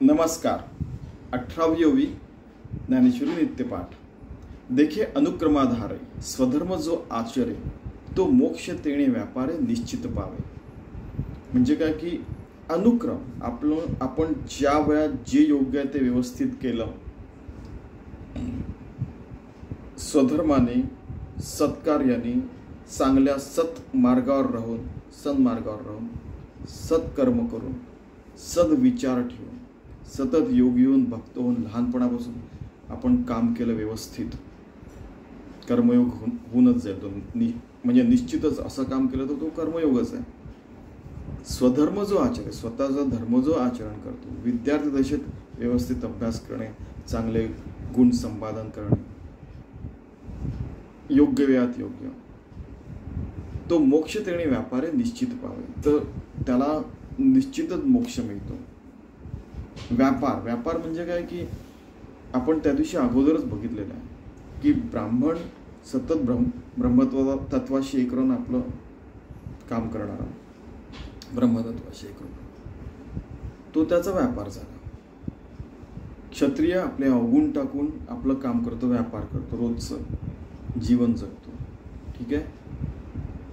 नमस्कार। 18वी ज्ञानेश्वरी नित्यपाठ। देखे अनुक्रमाधारे स्वधर्म जो आचरे तो मोक्ष तेणे व्यापारे निश्चित पावे। म्हणजे काय की अनुक्रम आपण ज्या वेळात जे योग्य आहे ते व्यवस्थित केलं, स्वधर्माने सत्कार्याने चांगल्या सत्मार्गावर राहून सन्मार्गावर राहून सत्कर्म करून सद्विचार ठेवून सतत योगी होऊन भक्त होऊन लहानपणापासून आपण काम केलं, व्यवस्थित कर्मयोग होऊनच जाईल तो। म्हणजे निश्चितच असं काम केलं तर तो कर्मयोगच आहे। स्वधर्म जो आचरे, स्वतःचा धर्म जो आचरण करतो, विद्यार्थी दशेत व्यवस्थित अभ्यास करणे, चांगले गुण संपादन करणे, योग्य वेळात योग्य, तो मोक्ष तेणे व्यापारे निश्चित पावे, तर त्याला निश्चितच मोक्ष मिळतो। व्यापार म्हणजे काय की आपण त्या दिवशी अगोदरच बघितलेलं आहे की ब्राह्मण सतत ब्रह्मत्व तत्वाशी एक राहून आपलं काम करणारा, ब्रह्मतत्वाशी एक राहून तो त्याचा व्यापार झाला। क्षत्रिय आपले अवगुण टाकून आपलं काम करतो, व्यापार करतो, रोजचं जीवन जगतो, ठीक आहे,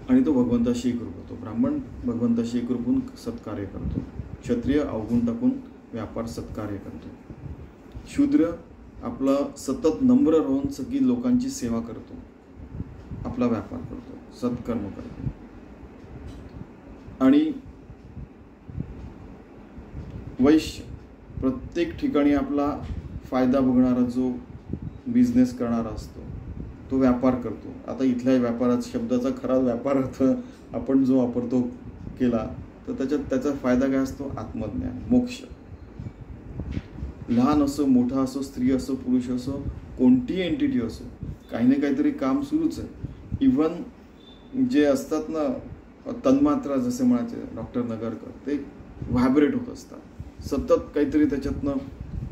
आणि तो भगवंताशी एकरूप होतो। ब्राह्मण भगवंताशी एकरूप होऊन सत्कार्य करतो, क्षत्रिय अवगुण टाकून व्यापार सत्कार्य करतो, शूद्र आपला सतत नम्र राहून सगळी लोकांची सेवा करतो, आपला व्यापार करतो, सत्कर्म करतो। आणि वैश्य प्रत्येक ठिकाणी आपला फायदा बघणारा, जो बिझनेस करणारा असतो, तो व्यापार करतो। आता इथल्या व्यापाराचा शब्दाचा खरा व्यापार अर्थ आपण जो वापरतो केला तर त्याचा फायदा काय असतो? आत्मज्ञान, मोक्ष। लहान असो, मोठा असो, स्त्री असो, पुरुष असो, कोणतीही एंटिटी असो, काही ना काहीतरी काम सुरूच आहे। इव्हन जे असतात ना तन्मात्रा, जसे म्हणायचे डॉक्टर नगरकर, ते व्हायब्रेट होत असतात, सतत काहीतरी त्याच्यातनं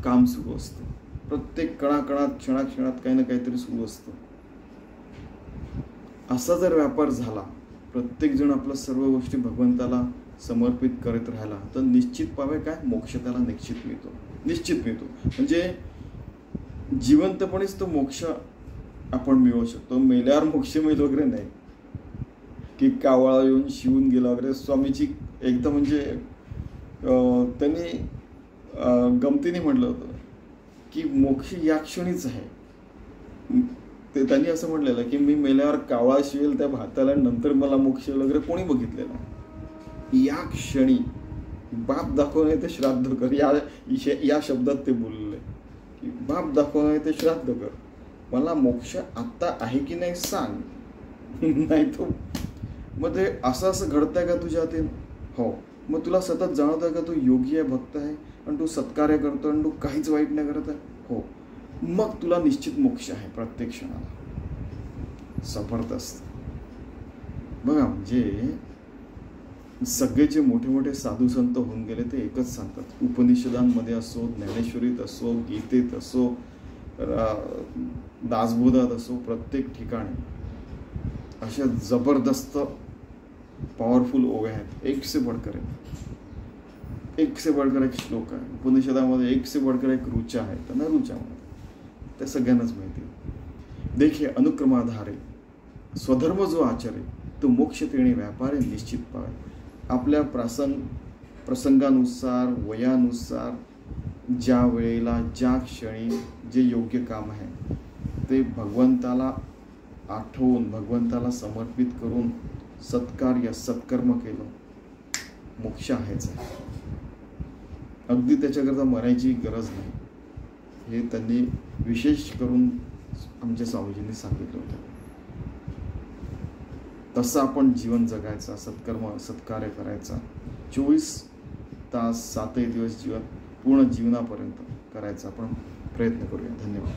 काम सुरू असतं, प्रत्येक कणाकणात क्षणाक्षणात काही ना काहीतरी सुरू असतं। असा जर व्यापार झाला, प्रत्येक जण आपल्या सर्व गोष्टी भगवंताला समर्पित करत राहिला, तर निश्चित पावे काय? मोक्ष त्याला निश्चित मिळतो, निश्चित मिळतो। म्हणजे जिवंतपणेच तो मोक्ष आपण मिळवू शकतो, मेल्यावर मोक्ष मिळेल वगैरे नाही की कावळा येऊन शिवून गेला वगैरे। स्वामीची एकदा म्हणजे त्यांनी गमतीने म्हटलं होतं की मोक्ष या क्षणीच आहे। ते त्यांनी असं म्हटलेलं की मी मेल्यावर कावळा शिवेल त्या भाताला, नंतर मला मोक्ष वगैरे कोणी बघितलेलं, या क्षणी बाप दाखवणे ते श्राद्ध कर, या शब्दात ते बोलले की बाप दाखवणे ते श्राद्ध कर, मला मोक्ष आत्ता आहे की नाही सांग, नाही तो मग ते असं घडतंय का तुझ्या हाती? हो, मग तुला सतत जाणवत आहे का तू योगी आहे, भक्त आहे, आणि तू सत्कार्य करतो आणि तू काहीच वाईट नाही करत आहे? हो, मग तुला निश्चित मोक्ष आहे प्रत्येक क्षणाला। जबरदस्त बघा, म्हणजे सगळे जे मोठे मोठे साधू संत होऊन गेले ते एकच सांगतात, उपनिषदांमध्ये असो, ज्ञानेश्वरीत असो, गीतेत असो, दासबोधात असो, प्रत्येक ठिकाणी अशा जबरदस्त पॉवरफुल ओव्या आहेत, एक से बढ़कर एक श्लोक आहे उपनिषदामध्ये, एक से बढ़कर एक ऋचा आहे, त्यांना ऋचा म्हणतात, ते सगळ्यांनाच माहिती। देखे अनुक्रमाधारे स्वधर्म जो आचरे तो मोक्ष तेणे व्यापारे निश्चित पावे। आपल्या प्रसंगानुसार, वयानुसार, ज्या वेळेला, ज्या क्षणी जे योग्य काम आहे ते भगवंताला आठवून, भगवंताला समर्पित करून सत्कार्य सत्कर्म केलं, मोक्ष आहेच आहे। अगदी त्याच्याकरता मरायची गरज नाही, हे त्यांनी विशेष करून आमच्या स्वामीजींनी सांगितलं होतं। तसं आपण जीवन जगायचं, सत्कर्म सत्कार्य करायचा, 24 तास 7 दिवस जीवन पूर्ण जीवनापर्यंत करायचा आपण प्रयत्न करूया। धन्यवाद।